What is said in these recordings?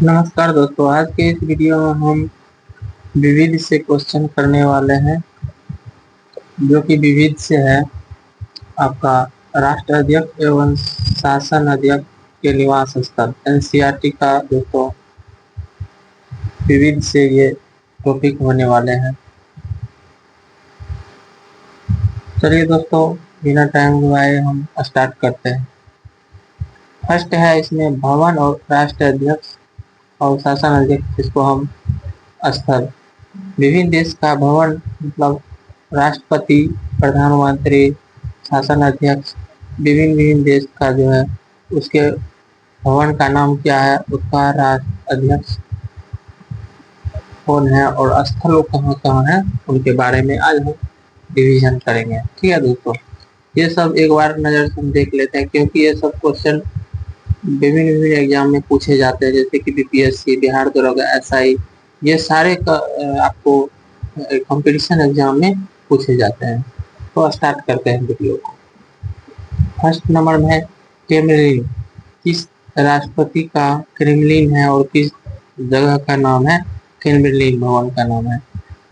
नमस्कार दोस्तों, आज के इस वीडियो में हम विविध से क्वेश्चन करने वाले हैं। जो कि विविध से है आपका राष्ट्राध्यक्ष एवं शासन अध्यक्ष के निवास स्थल एनसीईआरटी का दोस्तों विविध से ये टॉपिक होने वाले हैं। चलिए दोस्तों, बिना टाइम गवाए हम स्टार्ट करते हैं। फर्स्ट है इसमें भवन और राष्ट्राध्यक्ष और शासन अध्यक्ष, जिसको हम स्थल। विभिन्न देश का भवन मतलब राष्ट्रपति, प्रधानमंत्री, शासन अध्यक्ष, विभिन्न विभिन्न देश का जो है उसके भवन का नाम क्या है, उसका राष्ट्र अध्यक्ष कौन है और स्थल कहाँ कहाँ है, उनके बारे में आज हम डिवीजन करेंगे। ठीक है दोस्तों, ये सब एक बार नजर से हम देख लेते हैं, क्योंकि ये सब क्वेश्चन विभिन्न विभिन्न एग्जाम में पूछे जाते हैं, जैसे कि बीपीएससी, बिहार दरोगा, एसआई, ये सारे का आपको कंपटीशन एग्जाम में पूछे जाते हैं। तो स्टार्ट करते हैं वीडियो को। फर्स्ट नंबर में है क्रेमलिन। किस राष्ट्रपति का क्रेमलिन है और किस जगह का नाम है क्रेमलिन, भवन का नाम है।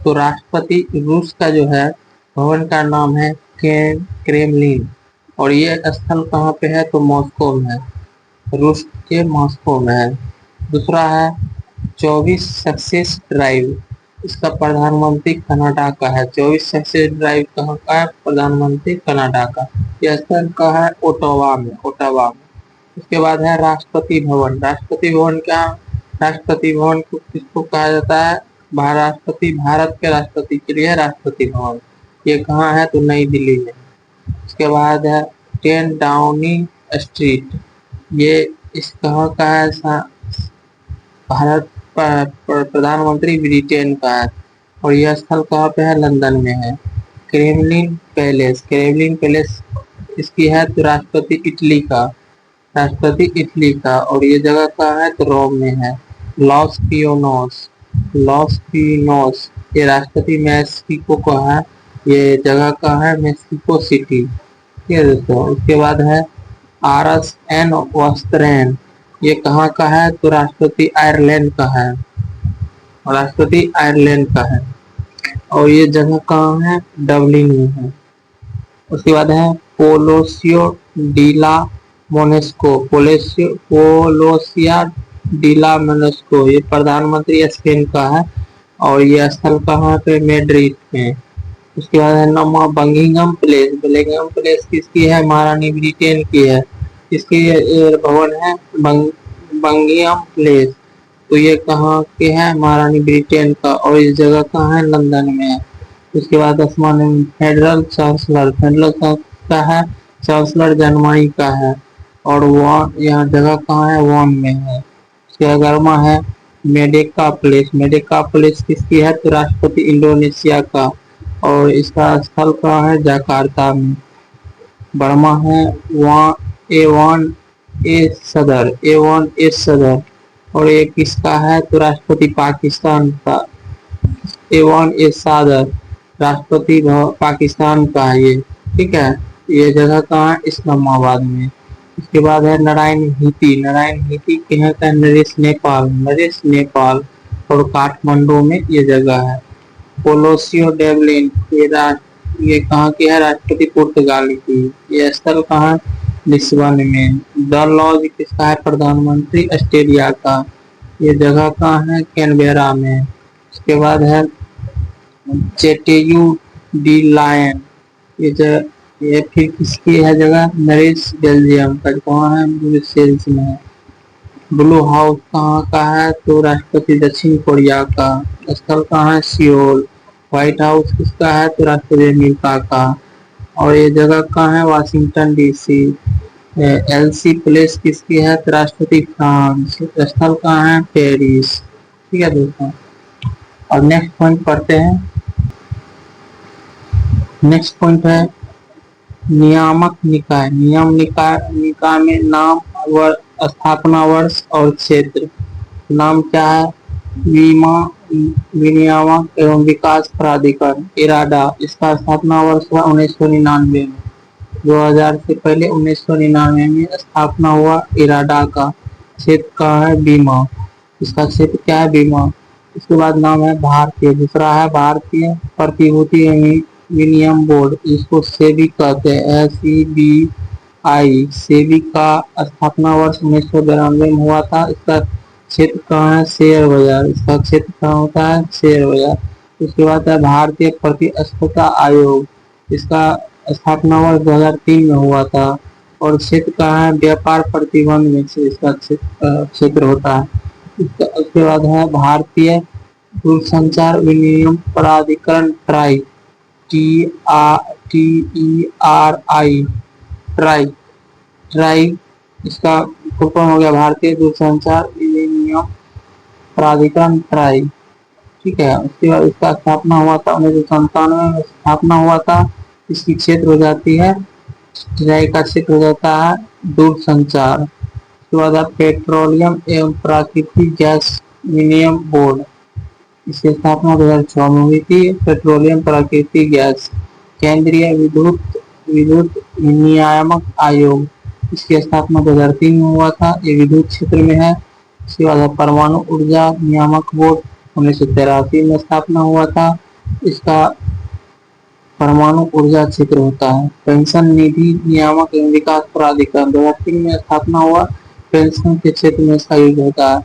तो राष्ट्रपति रूस का जो है भवन का नाम है क्रेमलिन, और ये स्थल कहाँ पे है, तो मॉस्को में है, रूस के मॉस्को में है। दूसरा है 24 सक्सेस ड्राइव, इसका प्रधानमंत्री कनाडा का है। 24 सक्सेस ड्राइव कहाँ का है, प्रधानमंत्री कनाडा का। यह स्थल का है ओटावा में, ओटावा में। उसके बाद है राष्ट्रपति भवन। राष्ट्रपति भवन क्या, राष्ट्रपति भवन को किसको कहा जाता है, राष्ट्रपति, भारत के राष्ट्रपति के लिए राष्ट्रपति भवन। ये कहाँ है, तो नई दिल्ली में। उसके बाद है 10 डाउनिंग स्ट्रीट, ये इस कहाँ का है, भारत प्रधानमंत्री ब्रिटेन का है, और यह स्थल कहाँ पे है, लंदन में है। क्रेमलिन पैलेस, क्रेमलिन पैलेस इसकी है तो राष्ट्रपति इटली का, राष्ट्रपति इटली का, और ये जगह कहाँ है, तो रोम में है। लॉस पियोनोस, लॉस पियोनोस, ये राष्ट्रपति मैक्सिको का है, ये जगह कहाँ है, मैक्सिको सिटी। ठीक है दोस्तों, उसके बाद है आरस एन वस्त्रेन, ये कहाँ का है, तो राष्ट्रपति आयरलैंड का है, राष्ट्रपति आयरलैंड का है, और ये जगह कहाँ है, डबलिन में है। उसके बाद है पोलोसियो डीला मोनेस्को, पोलोसिया डीला मोनेस्को, ये प्रधानमंत्री स्पेन का है, और ये स्थल कहाँ पे, मैड्रिड में। उसके बाद है नमा बंगिंगम प्लेस, बंगिंगम प्लेस किसकी है, महारानी ब्रिटेन की है, इसकी भवन है बंगिंगम प्लेस, तो ये कहाँ के है, महारानी ब्रिटेन का, और इस जगह कहाँ है, लंदन में है। उसके बाद फेडरल चांसलर, फेडरल का है, चांसलर जर्मनी का है, और वॉन, यहाँ जगह कहाँ है, वॉन में है। उसके अगरमा है मेडेका प्लेस, मेडेका प्लेस किसकी है, तो राष्ट्रपति इंडोनेशिया का, और इसका स्थल कहाँ है, जकार्ता में। बर्मा है A1 ए सदर, A1 ए सदर, और ये किसका है, तो राष्ट्रपति पाकिस्तान का, A1 ए सादर, राष्ट्रपति पाकिस्तान का है ये। ठीक है, ये जगह कहाँ है, इस्लामाबाद में। उसके बाद है नारायण हीटी, नारायण हीटी कहाँ का, नरेश नेपाल, नरेश नेपाल, और काठमांडू में ये जगह है। पोलोसियो डेवलिन, ये कहाँ की है, राष्ट्रपति पुर्तगाल की, ये स्थल कहाँ, लिस्बन में। द लॉज किसका है, प्रधानमंत्री ऑस्ट्रेलिया का, ये जगह कहाँ है, कैनबेरा में। उसके बाद है चेटेयू डी लायन, ये फिर किसकी है जगह, नरेश बेल्जियम का, कहाँ है, ब्रुसेल्स में। ब्लू हाउस कहाँ का है, तो राष्ट्रपति दक्षिण कोरिया का, स्थल कहाँ है, सियोल। व्हाइट हाउस किसका है, तो राष्ट्रपति अमेरिका का, और ये जगह कहाँ है, वाशिंगटन डीसी। एलसी प्लेस किसकी है, तो राष्ट्रपति फ्रांस, स्थल कहाँ है, पेरिस। ठीक है दोस्तों, और नेक्स्ट पॉइंट पढ़ते हैं। नेक्स्ट पॉइंट है नियामक निकाय, निकाय में नाम, स्थापना वर्ष और क्षेत्र। नाम क्या है, विनियामक एवं विकास प्राधिकरण, इराडा, इसका स्थापना वर्ष हुआ 1999 में, 2000 से पहले 1999 में स्थापना हुआ इराडा का। क्षेत्र का है बीमा, इसका क्षेत्र क्या है, बीमा। इसके बाद नाम है भारतीय, दूसरा है भारतीय प्रतिभूति विनियम बोर्ड, इसको सेबी कहते हैं, SEBI। सेबी का स्थापना वर्ष 1992 में हुआ था। इसका क्षेत्र कहाँ है, शेयर बाजार। इसका क्षेत्र कहाँ होता है, शेयर बाजार। उसके बाद है भारतीय प्रतिस्पर्धा आयोग, इसका स्थापना वर्ष 2003 में हुआ था और क्षेत्र कहाँ है, व्यापार प्रतिबंध में से इसका क्षेत्र होता है। उसके बाद है भारतीय दूरसंचार विनियम प्राधिकरण, ट्राई, TERI, ट्राई, ट्राई। इसका फुल फॉर्म हो गया भारतीय दूरसंचार विनियम प्राधिकरण, ट्राई। ठीक है। उसके बाद इसका स्थापना हुआ था 1997 में, स्थापना हुआ था। इसकी क्षेत्र हो जाती है, ट्राई का क्षेत्र हो जाता है दूरसंचार। उसके बाद है पेट्रोलियम एवं प्राकृतिक गैस विनियम बोर्ड, इसकी स्थापना 2006 में हुई थी। पेट्रोलियम प्राकृतिक गैस, केंद्रीय विद्युत विद्युत विनियामक आयोग, इसकी स्थापना 2003 में हुआ था, ये विद्युत क्षेत्र में है। इसके बाद परमाणु ऊर्जा नियामक बोर्ड, 1983 में स्थापना हुआ था, इसका परमाणु ऊर्जा क्षेत्र होता है। पेंशन निधि नियामक एवं विकास प्राधिकरण, 2003 में स्थापना हुआ, पेंशन के क्षेत्र में इसका यूज होता है।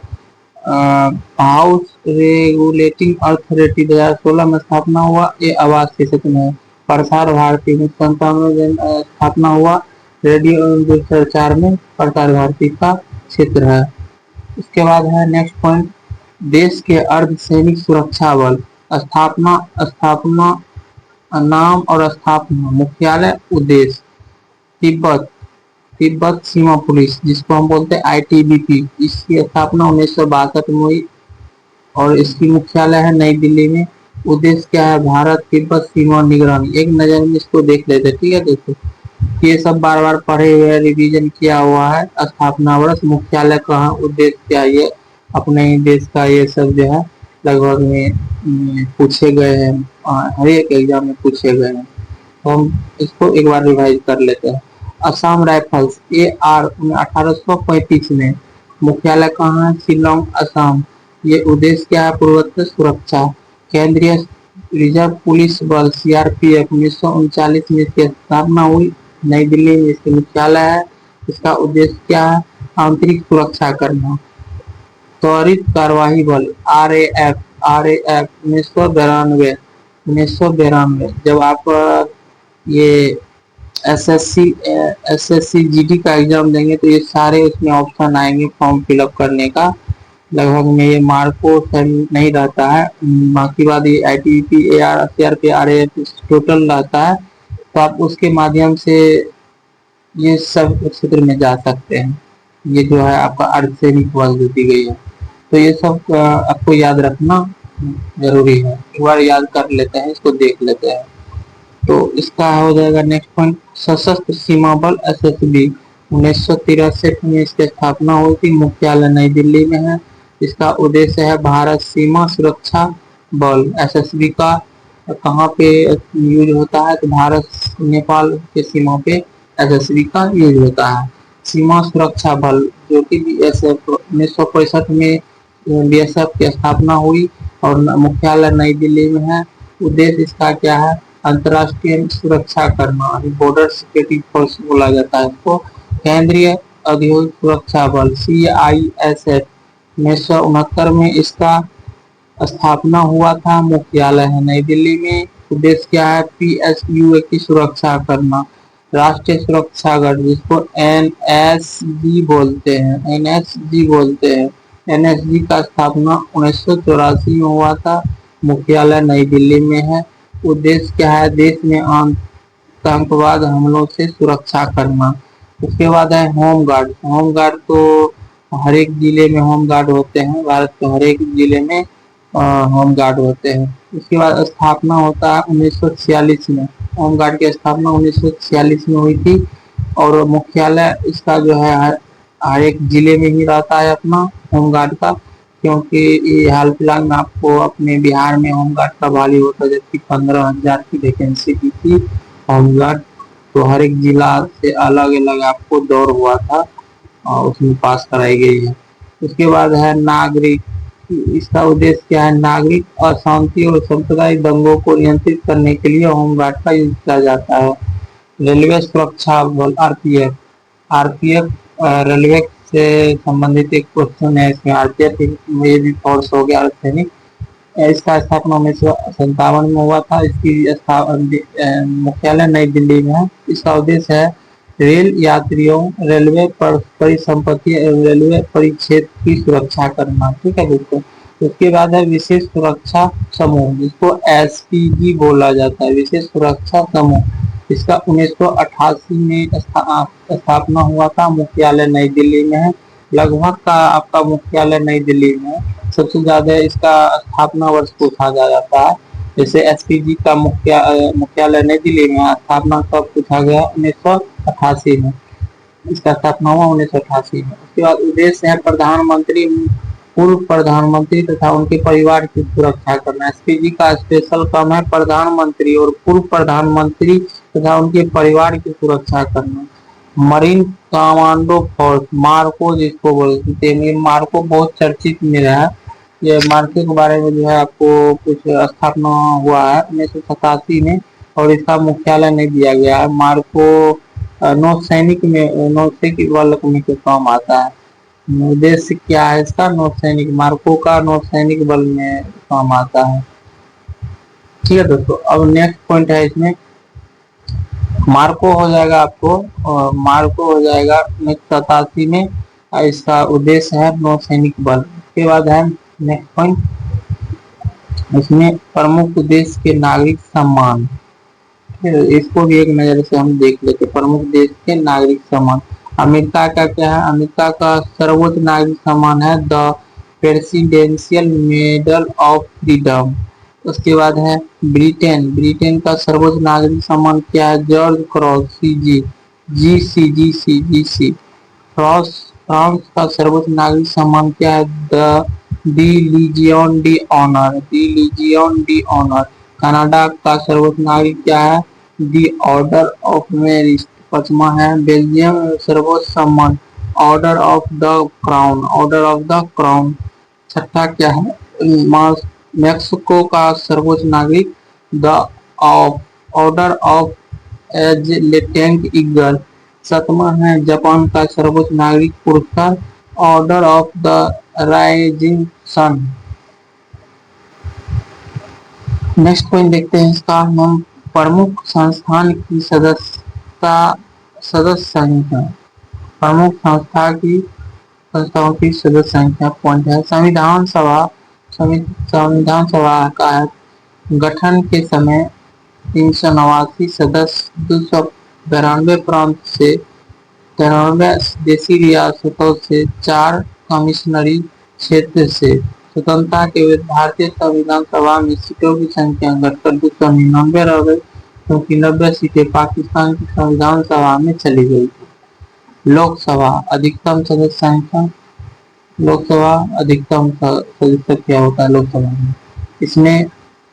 हाउस रेगुलेटिंग अथॉरिटी, 2016 में स्थापना हुआ, ये आवास के क्षेत्र में है। प्रसार भारती में 97 में स्थापना हुआ, रेडियो एवं दूरसंचार में प्रसार भारती का क्षेत्र है। इसके बाद है नेक्स्ट पॉइंट, देश के अर्धसैनिक सुरक्षा बल, स्थापना स्थापना नाम और स्थापना, मुख्यालय, उद्देश्य। तिब्बत तिब्बत सीमा पुलिस, जिसको हम बोलते हैं ITBP, इसकी स्थापना 1962 में हुई और इसकी मुख्यालय है नई दिल्ली में। उद्देश्य क्या है, भारत तिब्बत सीमा निगरानी। एक नजर में इसको देख लेते हैं, ठीक है दोस्तों। ये सब बार बार पढ़े हुए, रिवीजन किया हुआ है। स्थापना वर्ष, मुख्यालय कहाँ, उद्देश्य क्या, ये अपने ही देश का ये सब जो है लगभग में पूछे गए हैं, हर एक एग्जाम में पूछे गए हैं। तो हम इसको एक बार रिवाइज कर लेते हैं। असम राइफल्स, AR 1835 में, मुख्यालय कहाँ है, शिलोंग, असम। ये उद्देश्य क्या है, पूर्वोत्तर सुरक्षा। केंद्रीय रिजर्व पुलिस बल, CRPF, 1939 में इसकी स्थापना हुई, नई दिल्ली में इसका मुख्यालय है। इसका उद्देश्य क्या है, आंतरिक सुरक्षा करना। त्वरित कार्यवाही बल, RAF 1992, जब आप ये SSC GD का एग्जाम देंगे तो ये सारे उसमें ऑप्शन आएंगे फॉर्म फिलअप करने का। लगभग में ये मार्को नहीं रहता है, बाकी बात ये ITBP, AR, CRP, RAF total रहता है। तो आप उसके माध्यम से ये सब क्षेत्र में जा सकते हैं। ये जो है आपका अर्धसैनिक बल जो दी गई है, तो ये सब आपको याद रखना जरूरी है। एक बार याद कर लेते हैं, इसको देख लेते हैं। तो इसका हो जाएगा नेक्स्ट पॉइंट, सशस्त्र सीमा बल, SSB, 1963 में इसकी स्थापना हुई थी, मुख्यालय नई दिल्ली में है। इसका उद्देश्य है भारत सीमा सुरक्षा बल। SSB का कहाँ पे यूज होता है, तो भारत नेपाल के सीमा पे SSB का यूज होता है। सीमा सुरक्षा बल जो कि BSF, 1965 में BSF की स्थापना हुई और मुख्यालय नई दिल्ली में है। उद्देश्य इसका क्या है, अंतर्राष्ट्रीय सुरक्षा करना, बॉर्डर सिक्योरिटी फोर्स बोला जाता है इसको। केंद्रीय औद्योगिक सुरक्षा बल, CISF, 1969 में इसका स्थापना हुआ था, मुख्यालय है नई दिल्ली में। उद्देश्य क्या है, PSUA की सुरक्षा करना। राष्ट्रीय सुरक्षा गढ़, जिसको NSG बोलते हैं, NSG बोलते हैं, NSG का स्थापना 1984 में हुआ था, मुख्यालय नई दिल्ली में है। उद्देश्य क्या है, देश में आतंकवाद हमलों से सुरक्षा करना। उसके बाद है होम गार्ड। होम गार्ड तो हर एक जिले में होम गार्ड होते हैं, भारत के हर एक जिले में होम गार्ड होते हैं। उसके बाद स्थापना होता है 1946 में, होम गार्ड की स्थापना 1946 में हुई थी और मुख्यालय इसका जो है हर एक जिले में ही रहता है अपना होम गार्ड का, क्योंकि ये हाल फिलहाल में आपको अपने बिहार में होमगार्ड का बहाली होता, जबकि 15,000 की वैकेंसी की थी होमगार्ड। तो हर एक जिला से अलग अलग आपको दौर हुआ था और उसमें पास कराई गई है। उसके बाद है नागरिक, इसका उद्देश्य क्या है, नागरिक अशांति और सांप्रदायिक दंगों को नियंत्रित करने के लिए होमगार्ड का यूज किया जाता है। रेलवे सुरक्षा बल आरपीएफ, आरपीएफ रेलवे से संबंधित एक क्वेश्चन है इसमें। आरपीएफ ये भी फोर्स हो गया सैनिक। इसका स्थापना 1957 में हुआ था। इसकी मुख्यालय नई दिल्ली में है। इसका उद्देश्य है रेल यात्रियों, रेलवे परिसंपत्ति एवं रेलवे परिक्षेत्र की सुरक्षा करना। ठीक है दोस्तों। उसके बाद है विशेष सुरक्षा समूह, जिसको एसपीजी बोला जाता है, विशेष सुरक्षा समूह। इसका 1988 में स्थापना हुआ था। मुख्यालय नई दिल्ली में है। लगभग का आपका मुख्यालय नई दिल्ली में है। सबसे ज्यादा इसका स्थापना वर्ष पूछा जाता है। जैसे एसपीजी का मुख्यालय नई दिल्ली में, स्थापना कब पूछा गया, 1988 में। इसका स्थापना हुआ 1988 में। उसके बाद उद्देश्य है प्रधानमंत्री, पूर्व प्रधानमंत्री तथा उनके परिवार की सुरक्षा करना। एसपीजी का स्पेशल काम है प्रधानमंत्री और पूर्व प्रधानमंत्री तथा उनके परिवार की सुरक्षा करना। मरीन कमांडो फोर्स, मार्को जिसको बोलते हैं, मार्को बहुत चर्चित में रहा है। ये मार्को के बारे में जो है आपको कुछ स्थापना हुआ है 1987 में और इसका मुख्यालय नहीं दिया गया है। मार्को नौसैनिक में, नौसैनिक बल में काम आता है। उद्देश्य क्या है इसका, नौसैनिक, मार्को का नौसैनिक बल में काम आता है। ठीक है दोस्तों। अब नेक्स्ट पॉइंट है इसमें, मार्को हो जाएगा आपको, और मार्को हो जाएगा 1987 में। इसका उद्देश्य है नौसैनिक बल। उसके बाद है नेक्स्ट पॉइंट, इसमें प्रमुख देश के नागरिक सम्मान, इसको भी एक नजर से हम देख लेते। प्रमुख देश के नागरिक सम्मान। अमेरिका का क्या है, अमेरिका का सर्वोच्च नागरिक सम्मान है the presidential medal of freedom. उसके बाद है ब्रिटेन, ब्रिटेन का सर्वोच्च नागरिक सम्मान क्या है, George cross, CG, GC. France, France का सर्वोच्च नागरिक सम्मान क्या है, दी लीजियन डी ऑनर, दी लीजियन डी ऑनर। कनाडा का सर्वोच्च नागरिक क्या है, दी ऑर्डर ऑफ मेरिट। पांचवा है बेल्जियम सर्वोच्च सम्मान, order of the crown, order of the crown. छठा क्या है, मैक्सिको का सर्वोच्च नागरिक, the order of as latent eagle. सातवां है जापान का सर्वोच्च नागरिक पुरस्कार, order of the rising sun. Next point देखते हैं इसका हम, प्रमुख संस्थान की सदस्यता, सदस्य संख्या, प्रमुख संस्थाओं की सदस्य संख्या पॉइंट है। संविधान सभा, संविधान सभा का गठन के समय 389 सदस्य, 292 प्रांत से, 93 देशी रियासतों से, 4 कमिश्नरी क्षेत्र से। स्वतंत्रता के बाद भारतीय संविधान सभा में सीटों की संख्या घटकर 299 रह गई, क्योंकि 90 सीटें पाकिस्तान की संविधान सभा में चली गई। लोकसभा अधिकतम सदस्य संख्या, लोकसभा अधिकतम सदस्य क्या होता है लोकसभा में, इसमें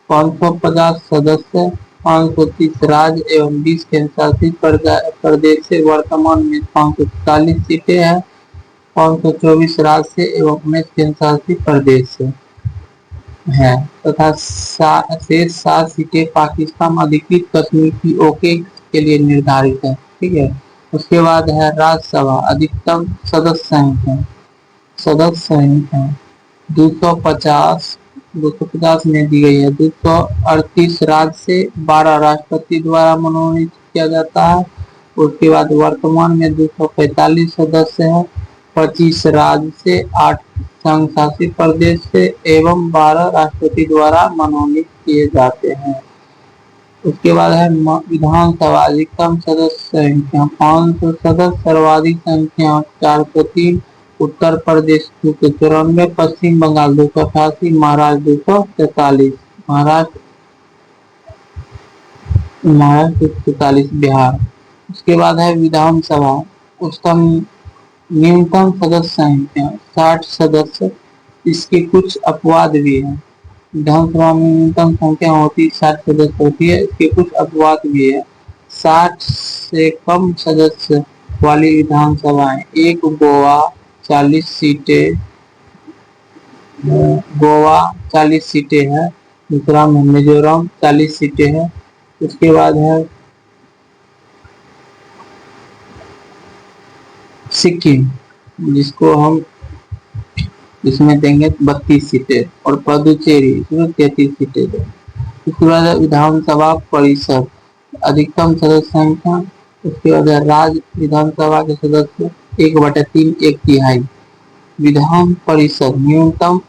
550 सदस्य, 530 राज्य एवं 20 केंद्र शासित प्रदेश से। वर्तमान में 543 सीटें हैं, 524 राज्य से एवं 19 केंद्र शासित प्रदेश से है, तथा शेष 7 सीटें पाकिस्तान अधिकृत कश्मीर की ओके के लिए निर्धारित है। ठीक है। उसके बाद है राज्यसभा, अधिकतम सदस्य संख्या 250 में दी गई है। 238 राज्य से, 12 राष्ट्रपति द्वारा मनोनीत किया जाता है। उसके बाद वर्तमान में 245 सदस्य हैं, 25 राज्य से, 8 संघ शासित प्रदेश से एवं 12 राष्ट्रपति द्वारा मनोनीत किए जाते हैं। उसके बाद है विधानसभा, अधिकतम सदस्य संख्या 500 सदस्य, सर्वाधिक संख्या 403, उत्तर प्रदेश 294, पश्चिम बंगाल 288, महाराष्ट्र 243, महाराष्ट्र 243, बिहार। उसके बाद है विधानसभा, उसका न्यूनतम सदस्य संख्या 60 सदस्य, इसके कुछ अपवाद भी हैं। विधानसभा में न्यूनतम संख्या होती 60 सदस्य होती है, इसके कुछ अपवाद भी है। 60 से कम सदस्य वाली विधानसभाएं, एक गोवा 40 सीटें, गोवा 40 सीटें हैं। दूसरा में मिजोरम 40 सीटें हैं। उसके बाद है सिक्किम, जिसको हम इसमें देंगे 32 सीटें, और पुडुचेरी इसमें 33 सीटें देंगे। उसके बाद है विधानसभा परिषद, अधिकतम सदस्य संख्या। उसके बाद है राज्य विधानसभा के सदस्य 1/3 1/3। विधान परिषद न्यूनतम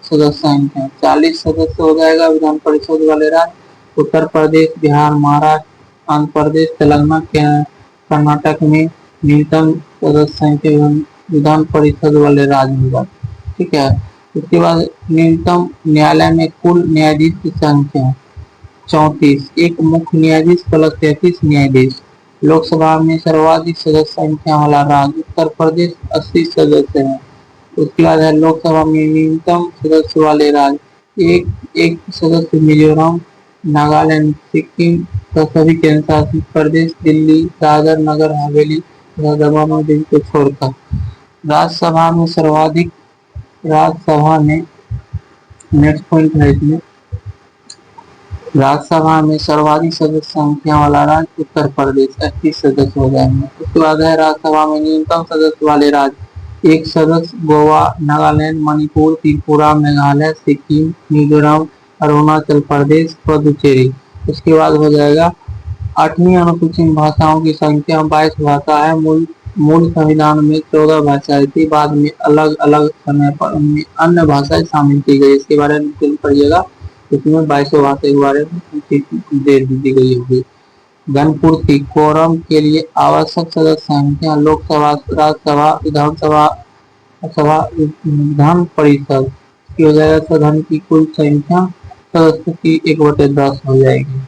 सदस्य संख्या 40 सदस्य हो जाएगा विधान परिषद वाले राज्य। उत्तर प्रदेश, बिहार, महाराष्ट्र, आंध्र प्रदेश, तेलंगाना, कर्नाटक में न्यूनतम सदस्य संख्या विधान परिषद वाले राज्य होगा। ठीक है। उसके बाद न्यूनतम न्यायालय में कुल न्यायाधीश की संख्या 34, एक मुख्य न्यायाधीश प्लस 33 न्यायाधीश। लोकसभा में सर्वाधिक सदस्य संख्या वाला राज्य उत्तर प्रदेश 80 सदस्य है। उसके बाद है लोकसभा में न्यूनतम सदस्य वाले राज्य एक सदस्य मिजोरम, नागालैंड, सिक्किम तथा सभी केंद्र शासित प्रदेश, दिल्ली, दादर नगर हवेली, दमन और दीव को छोड़कर। राज्यसभा में सर्वाधिक, राज्यसभा में नेक्स्ट पॉइंट है इसमें, राज्यसभा में सर्वाधिक सदस्य संख्या वाला राज्य उत्तर प्रदेश 31 सदस्य हो जाएंगे। उसके बाद है राज्यसभा में न्यूनतम सदस्य वाले राज्य एक सदस्य गोवा, नागालैंड, मणिपुर, त्रिपुरा, मेघालय, सिक्किम, मिजोरम, अरुणाचल प्रदेश, पुडुचेरी। उसके बाद हो जाएगा 8वीं अनुसूची में भाषाओं की संख्या 22 भाषा है। मूल संविधान में 14 भाषाएं थी, बाद में अलग अलग समय पर उनमें अन्य भाषाएं शामिल की गई। इसके बारे में पढ़िएगा, इसमें 22 भाषा के बारे में दे दी गई होगी। घनपूर्ति कोरम के लिए आवश्यक सदस्य संख्या लोकसभा, राज्यसभा, विधानसभा, सभा, विधान परिषद की हो जाएगा। सदन की कुल संख्या सदस्य की 1/10 हो जाएगी।